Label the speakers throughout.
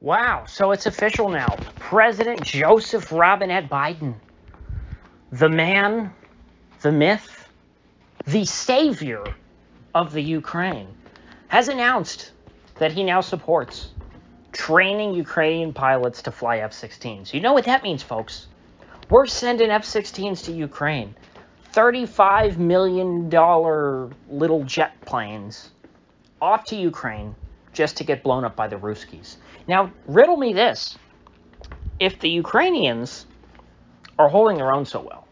Speaker 1: Wow, so it's official now. President Joseph Robinette Biden, the man, the myth, the savior of the Ukraine, has announced that he now supports training Ukrainian pilots to fly F-16s. You know what that means, folks? We're sending F-16s to Ukraine. $35 million little jet planes off to Ukraine just to get blown up by the Ruskies. Now, riddle me this. If the Ukrainians are holding their own so well,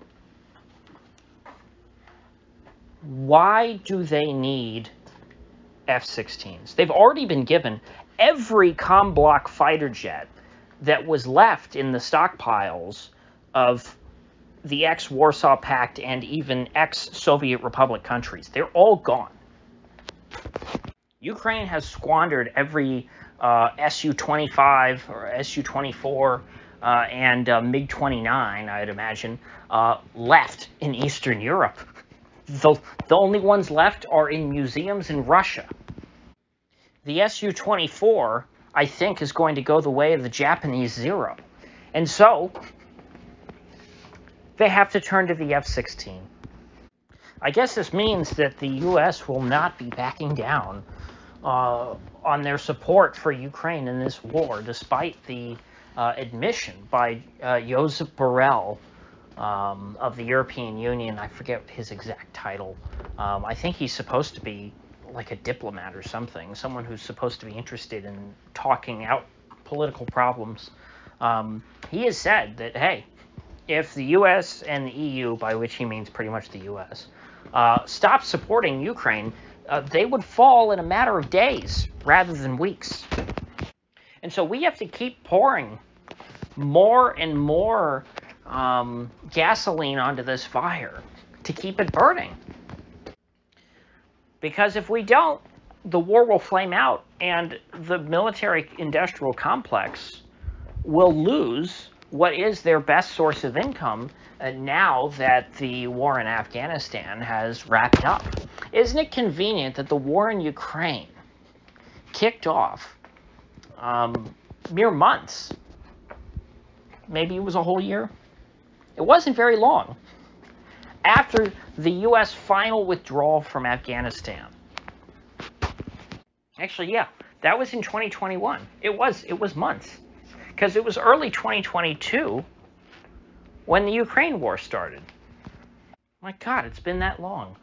Speaker 1: why do they need F-16s? They've already been given every com block fighter jet that was left in the stockpiles of the ex-Warsaw Pact and even ex-Soviet Republic countries. They're all gone. Ukraine has squandered every Su-25 or Su-24 and MiG-29, I'd imagine, left in Eastern Europe. The only ones left are in museums in Russia. The Su-24, I think, is going to go the way of the Japanese Zero. And so, they have to turn to the F-16. I guess this means that the U.S. will not be backing down on their support for Ukraine in this war, despite the admission by Josep Borrell of the European Union. I forget his exact title. I think he's supposed to be like a diplomat or something, someone who's supposed to be interested in talking out political problems. He has said that, hey, if the U.S. and the EU, by which he means pretty much the U.S., stop supporting Ukraine, they would fall in a matter of days rather than weeks. And so we have to keep pouring more and more gasoline onto this fire to keep it burning. Because if we don't, the war will flame out and the military-industrial complex will lose what is their best source of income now that the war in Afghanistan has wrapped up. Isn't it convenient that the war in Ukraine kicked off mere months? Maybe it was a whole year? It wasn't very long after the U.S. final withdrawal from Afghanistan. Actually, yeah, that was in 2021. It was months. Because it was early 2022 when the Ukraine war started. My God, it's been that long.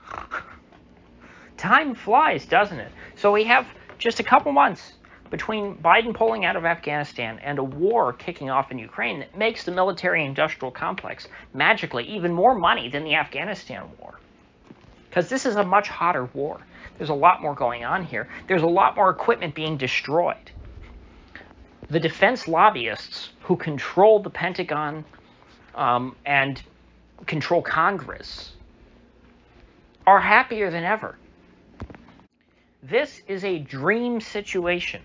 Speaker 1: Time flies, doesn't it? So we have just a couple months between Biden pulling out of Afghanistan and a war kicking off in Ukraine that makes the military-industrial complex magically even more money than the Afghanistan war. Because this is a much hotter war. There's a lot more going on here. There's a lot more equipment being destroyed. The defense lobbyists who control the Pentagon and control Congress are happier than ever. This is a dream situation.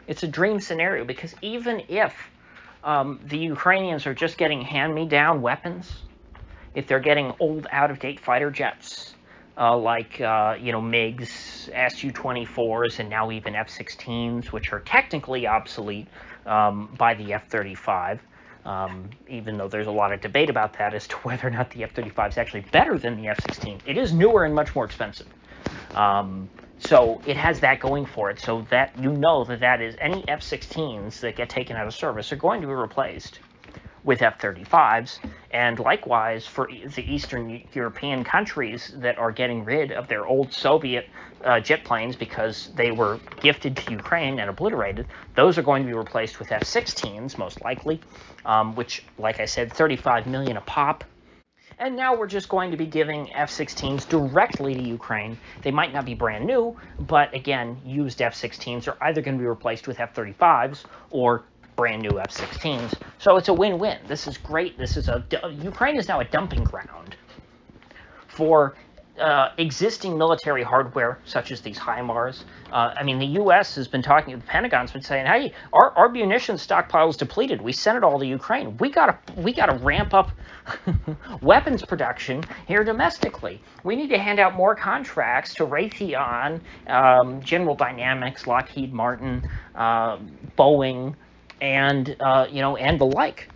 Speaker 1: It's a dream scenario because even if the Ukrainians are just getting hand-me-down weapons, if they're getting old, out-of-date fighter jets like MiGs, Su-24s, and now even F-16s, which are technically obsolete by the F-35, even though there's a lot of debate about that as to whether or not the F-35 is actually better than the F-16. It is newer and much more expensive. So it has that going for it, so that you know that is any F-16s that get taken out of service are going to be replaced with F-35s, and likewise for the Eastern European countries that are getting rid of their old Soviet jet planes because they were gifted to Ukraine and obliterated, those are going to be replaced with F-16s, most likely, which, like I said, $35 million a pop. And now we're just going to be giving F-16s directly to Ukraine. They might not be brand new, but again, used F-16s are either going to be replaced with F-35s or brand new F-16s. So it's a win-win. This is great. Ukraine is now a dumping ground for existing military hardware, such as these HIMARS. I mean, the U.S. has been talking, the Pentagon's been saying, hey, our munitions stockpile is depleted. We sent it all to Ukraine. We gotta ramp up weapons production here domestically. We need to hand out more contracts to Raytheon, General Dynamics, Lockheed Martin, Boeing, and and the like.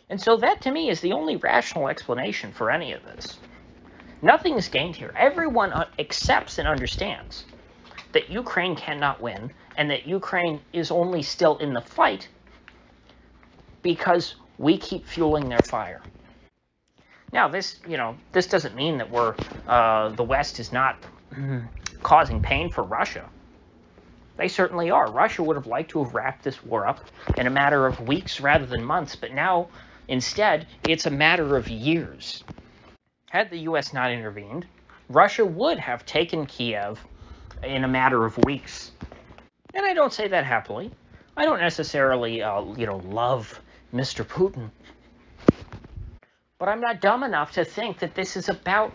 Speaker 1: And so that, to me, is the only rational explanation for any of this. Nothing is gained here. Everyone accepts and understands that Ukraine cannot win and that Ukraine is only still in the fight because we keep fueling their fire. Now, this doesn't mean that the West is not causing pain for Russia. They certainly are. Russia would have liked to have wrapped this war up in a matter of weeks rather than months, but now, instead, it's a matter of years. Had the U.S. not intervened, Russia would have taken Kiev in a matter of weeks. And I don't say that happily. I don't necessarily, love Mr. Putin. But I'm not dumb enough to think that this is about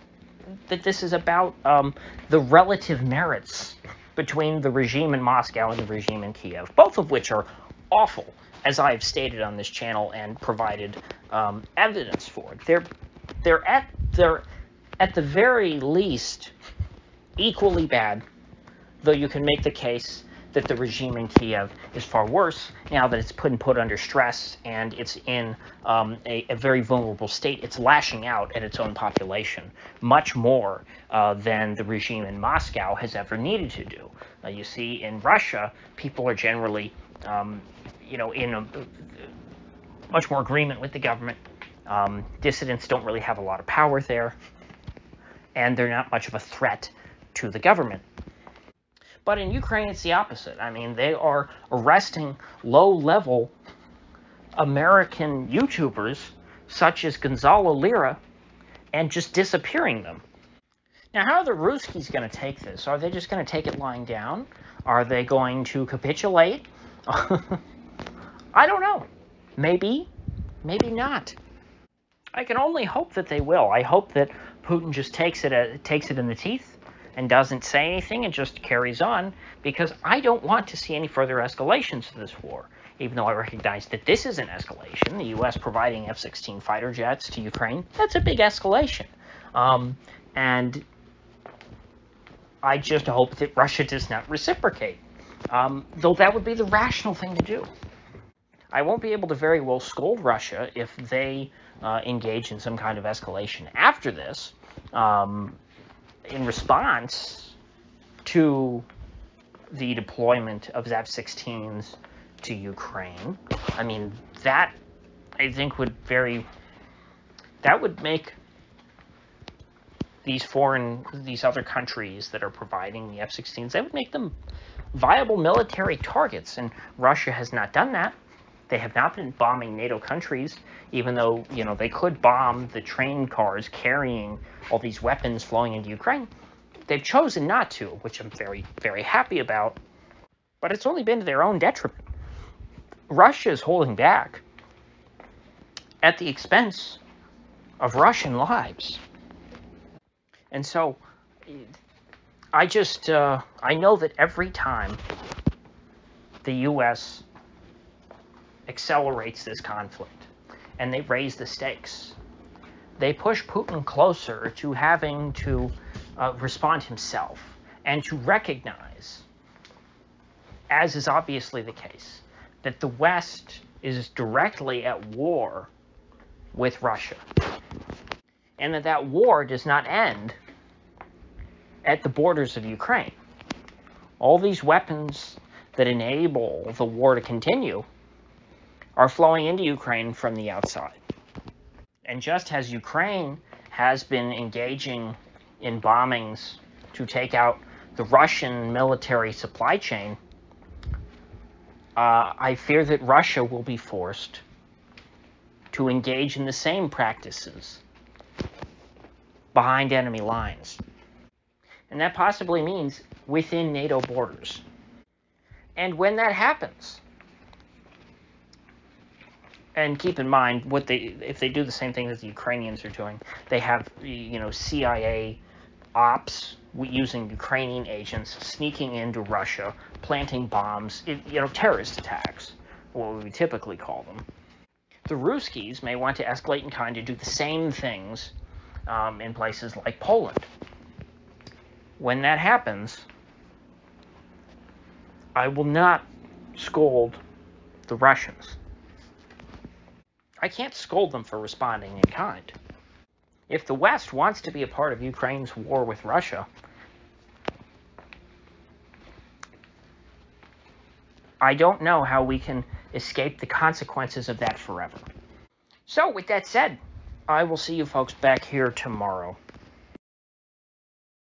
Speaker 1: the relative merits between the regime in Moscow and the regime in Kiev, both of which are awful, as I've stated on this channel and provided evidence for it. They're at the very least equally bad, though you can make the case that the regime in Kiev is far worse now that it's put under stress and it's in a very vulnerable state. It's lashing out at its own population much more than the regime in Moscow has ever needed to do. You see, in Russia, people are generally, in a much more agreement with the government. Dissidents don't really have a lot of power there, and they're not much of a threat to the government. But in Ukraine, it's the opposite. I mean, they are arresting low-level American YouTubers, such as Gonzalo Lira, and just disappearing them. Now, how are the Ruskies going to take this? Are they just going to take it lying down? Are they going to capitulate? I don't know. Maybe, maybe not. I can only hope that they will. I hope that Putin just takes it in the teeth and doesn't say anything and just carries on, because I don't want to see any further escalations to this war, even though I recognize that this is an escalation. The U.S. providing F-16 fighter jets to Ukraine, that's a big escalation. And I just hope that Russia does not reciprocate, though that would be the rational thing to do. I won't be able to very well scold Russia if they engage in some kind of escalation after this, in response to the deployment of
Speaker 2: F-16's to Ukraine. I mean, that, I think, would make these other countries that are providing the F-16s, that would make them viable military targets, and Russia has not done that. They have not been bombing NATO countries, even though, they could bomb the train cars carrying all these weapons flowing into Ukraine. They've chosen not to, which I'm very, very happy about, but it's only been to their own detriment. Russia is holding back at the expense of Russian lives. And so, I know that every time the U.S. accelerates this conflict and they raise the stakes, they push Putin closer to having to respond himself and to recognize, as is obviously the case, that the West is directly at war with Russia, and that war does not end at the borders of Ukraine. All these weapons that enable the war to continue are flowing into Ukraine from the outside. And just as Ukraine has been engaging in bombings to take out the Russian military supply chain, I fear that Russia will be forced to engage in the same practices behind enemy lines. And that possibly means within NATO borders. And when that happens, and keep in mind, if they do the same thing that the Ukrainians are doing, they have, CIA
Speaker 1: ops using Ukrainian agents sneaking into Russia, planting bombs, terrorist attacks, what we typically call them. The Ruskies may want to escalate in kind to do the same things in places like Poland. When that happens, I will not scold the Russians. I can't scold them for responding in kind. If the West wants to be a part of Ukraine's war with Russia, I don't know how we can escape the consequences of that forever. So, with that said, I will see you folks back here tomorrow.